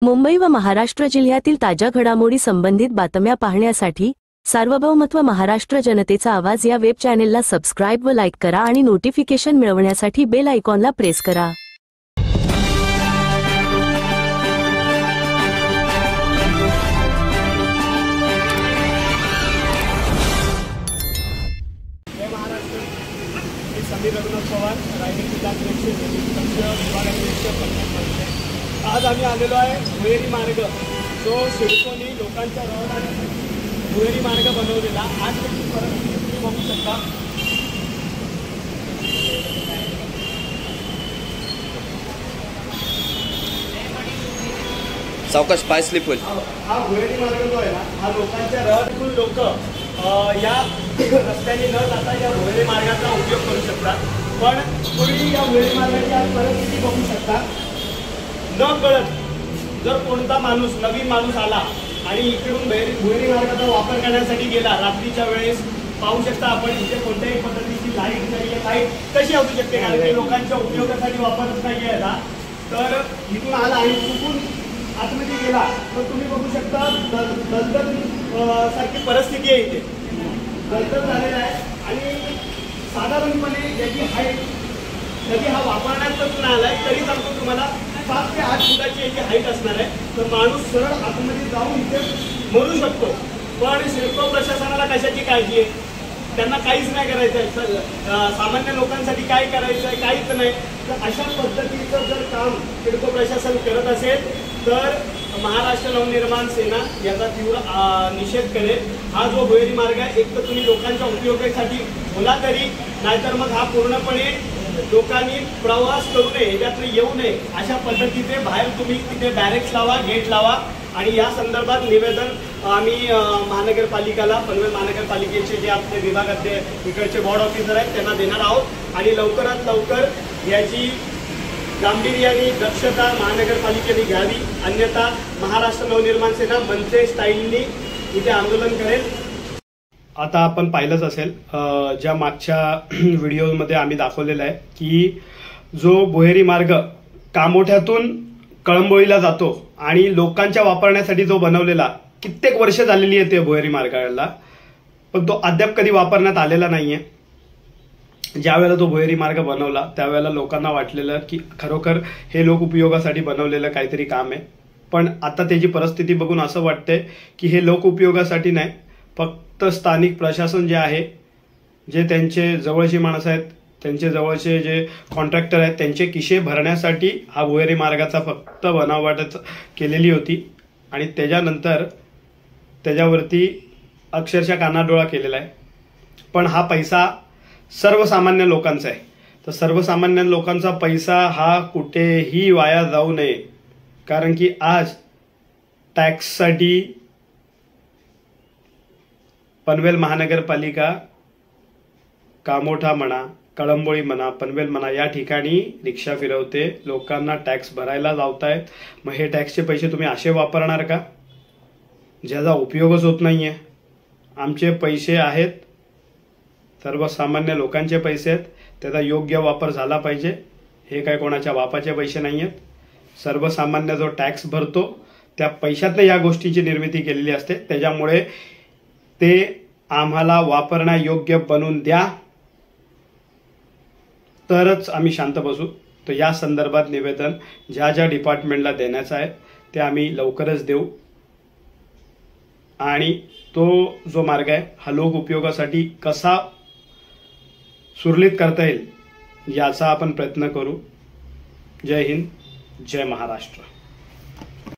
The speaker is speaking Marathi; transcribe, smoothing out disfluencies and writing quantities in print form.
मुंबई व महाराष्ट्र जिल्ह्यातील ताज्या घडामोडी संबंधित बातम्या पाहण्यासाठी सार्वभौमत्व महाराष्ट्र जनतेचा आवाज या वेब चॅनेलला सबस्क्राइब व लाईक करा आणि नोटिफिकेशन मिळवण्यासाठी बेल आयकॉनला प्रेस करा। समीर रघुनाथ पवार, रायगड जिल्हा आज आम्ही आलेलो आहे भुहेरी मार्ग, जो सिडकोनी लोकांच्या रहदारीसाठी भुहेरी मार्ग बनवलेला। आज त्याची परिस्थिती तुम्ही बघू शकता। सावकाश पाय स्लिप होईल। हा भुहेरी मार्ग जो आहे ना, हा लोकांच्या रहदारीतून लोक या रस्त्याने न जाता या भुहेरी मार्गाचा उपयोग करू शकतात। पण तुम्ही या भुहेरी मार्गाची आज परिस्थिती बघू शकता। न कळत जर कोणता माणूस नवीन माणूस आला आणि इकडून भुहेरी मार्गाचा वापर करण्यासाठी गेला, रात्रीच्या वेळेस पाहू शकता आपण इथे कोणत्याही पद्धतीची लाईट नाही आहे। लाईट कशी असू शकते, कारण की लोकांच्या उपयोगासाठी वापरत नाही आहे ना। तर इथून आला आणि चुकून आतमध्ये गेला तर तुम्ही बघू शकता दलदल सारखी परिस्थिती आहे। इथे दलदल झालेला आहे आणि साधारणपणे याची हाईट कधी हा वापरण्यापासून आलाय तरी सांगतो तुम्हाला 7 ते 8 फुटाची याची हाईट असणार आहे। तर माणूस सरळ आतमध्ये जाऊन इथे मरू शकतो। पण सिडको प्रशासनाला कशाची काळजी आहे? त्यांना काहीच नाही करायचं आहे। सामान्य लोकांसाठी काय करायचं आहे काहीच नाही। तर अशा पद्धतीचं जर काम सिडको प्रशासन करत असेल तर महाराष्ट्र नवनिर्माण सेना याचा तीव्र निषेध करेल। हा जो भुहेरी मार्ग आहे, एक तर तुम्ही लोकांच्या उपयोगासाठी बोला तरी, नाहीतर मग हा पूर्णपणे लोकांनी प्रवास करू नये, याच्यातून येऊ नये अशा पद्धतीचे बाहेर तुम्ही तिथे बॅरेक्स लावा, गेट लावा। आणि या संदर्भात निवेदन आम्ही महानगरपालिकेला, पनवेल महानगरपालिकेचे जे आपले विभागातले इकडचे वॉर्ड ऑफिसर आहेत त्यांना देणार आहोत। आणि लवकरात लवकर याची गांभीर्याने दक्षता महानगरपालिकेने घ्यावी, अन्यथा महाराष्ट्र नवनिर्माण सेना मनसे स्टाईलनी इथे आंदोलन करेल। आता आपण पाहिलंच असेल, ज्या मागच्या व्हिडिओमध्ये आम्ही दाखवलेलं आहे की जो भुहेरी मार्ग कामोठ्यातून कळंबोळीला जातो आणि लोकांच्या वापरण्यासाठी जो बनवलेला, कित्येक वर्ष झालेली आहे ते भुहेरी मार्गाला, पण तो अद्याप कधी वापरण्यात आलेला नाहीये। ज्यावेळेला तो भुहेरी मार्ग बनवला त्यावेळेला लोकांना वाटलेलं की खरोखर हे लोक उपयोगासाठी बनवलेलं काहीतरी काम आहे। पण आता त्याची परिस्थिती बघून असं वाटतंय की हे लोक उपयोगासाठी नाही, फक्त स्थानिक प्रशासन जे आहे, जे त्यांचे जवळची माणसं आहेत, त्यांचे जवळचे जे कॉन्ट्रॅक्टर आहेत, त्यांचे खिसे भरण्यासाठी हा भुहेरी मार्गाचा फक्त बनावट केलेली होती। आणि त्याच्यानंतर त्याच्यावरती अक्षरशः कानाडोळा केलेला आहे। पण हा पैसा सर्वसामान्य लोकांचा आहे। तर सर्वसामान्य लोकांचा पैसा हा कुठेही वाया जाऊ नये, कारण की आज टॅक्ससाठी पनवेल महानगरपालिका कामोठा म्हणा, कळंबोळी म्हणा, पनवेल म्हणा, या ठिकाणी रिक्षा फिरवते, लोकांना टॅक्स भरायला लावतायत। मग हे टॅक्सचे पैसे तुम्ही असे वापरणार का ज्याचा उपयोगच होत नाहीये? आमचे पैसे आहेत, सर्वसामान्य लोकांचे पैसे आहेत, त्याचा योग्य वापर झाला पाहिजे। हे काय कोणाच्या बापाचे पैसे नाही आहेत। सर्वसामान्य जो टॅक्स भरतो त्या पैशातनं या गोष्टीची निर्मिती केलेली असते, त्याच्यामुळे ते आम्हाला वापरण्यायोग्य बनवून द्या, तरच आम्ही शांत बसू। तर या संदर्भात निवेदन ज्या ज्या डिपार्टमेंटला देण्याचं आहे ते आम्ही लवकरच देऊ आणि तो जो मार्ग आहे हा लोक उपयोगासाठी कसा सुरळीत करता येईल याचा आपण प्रयत्न करू। जय हिंद, जय महाराष्ट्र।